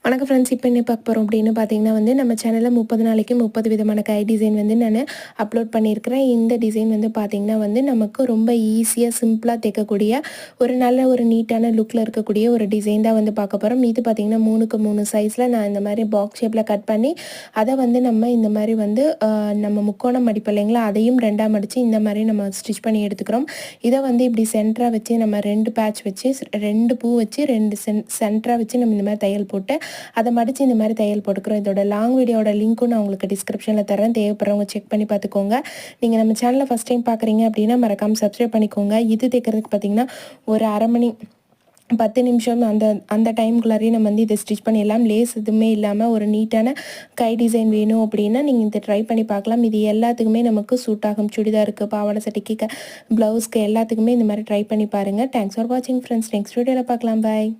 வணக்கம் ஃப்ரெண்ட்ஸ். இப்போ என்ன பார்க்க போகிறோம் அப்படின்னு பார்த்தீங்கன்னா நம்ம சேனலில் 30 நாளைக்கு 30 விதமான கை டிசைன் நான் அப்லோட் பண்ணியிருக்கிறேன். இந்த டிசைன் பார்த்தீங்கன்னா நமக்கு ரொம்ப ஈஸியாக சிம்பிளாக தைக்கக்கூடிய ஒரு நல்ல ஒரு நீட்டான லுக்கில் இருக்கக்கூடிய ஒரு டிசைன் தான் பார்க்க போகிறோம். இது பார்த்தீங்கன்னா 3க்கு 3 சைஸில் நான் இந்த மாதிரி பாக்ஸ் ஷேப்பில் கட் பண்ணி அதை நம்ம இந்த மாதிரி நம்ம முக்கோணம் மடிப்பு இல்லைங்களா, அதையும் 2ஆக மடித்து இந்த மாதிரி நம்ம ஸ்டிச் பண்ணி எடுத்துக்கிறோம். இதை இப்படி சென்டராக வச்சு நம்ம 2 பேட்ச் வச்சு 2 பூ வச்சு 2 சென்டராக வச்சு நம்ம இந்த மாதிரி தையல் போட்டு அதை மடித்து இந்த மாதிரி தையல் போட்டுக்கிறோம். இதோட லாங் வீடியோட லிங்க்கும் நான் உங்களுக்கு டிஸ்கிரிப்ஷனில் தரேன். தேவைப்படுறவங்க செக் பண்ணி பார்த்துக்கோங்க. நீங்கள் நம்ம சேனலை ஃபஸ்ட் டைம் பார்க்குறீங்க அப்படின்னா மறக்காமல் சப்ஸ்கிரைப் பண்ணிக்கோங்க. இது தைக்கிறதுக்கு பார்த்திங்கன்னா ஒரு அரை மணி 10 நிமிஷம் அந்த டைமுக்குள்ளாரையே நம்ம இதை ஸ்டிச் பண்ணிடலாம். லேஸ் எதுவுமே இல்லாமல் ஒரு நீட்டான கை டிசைன் வேணும் அப்படின்னா நீங்கள் இதை ட்ரை பண்ணி பார்க்கலாம். இது எல்லாத்துக்குமே நமக்கு சூட் ஆகும். சுடிதாருக்கு, பாவாடை சட்டைக்கு, ப்ளவுஸ்க்கு எல்லாத்துக்குமே இந்த மாதிரி ட்ரை பண்ணி பாருங்கள். தேங்க்ஸ் ஃபார் வாட்சிங் ஃப்ரெண்ட்ஸ். நெக்ஸ்ட் வீடியோவில் பார்க்கலாம். பாய்.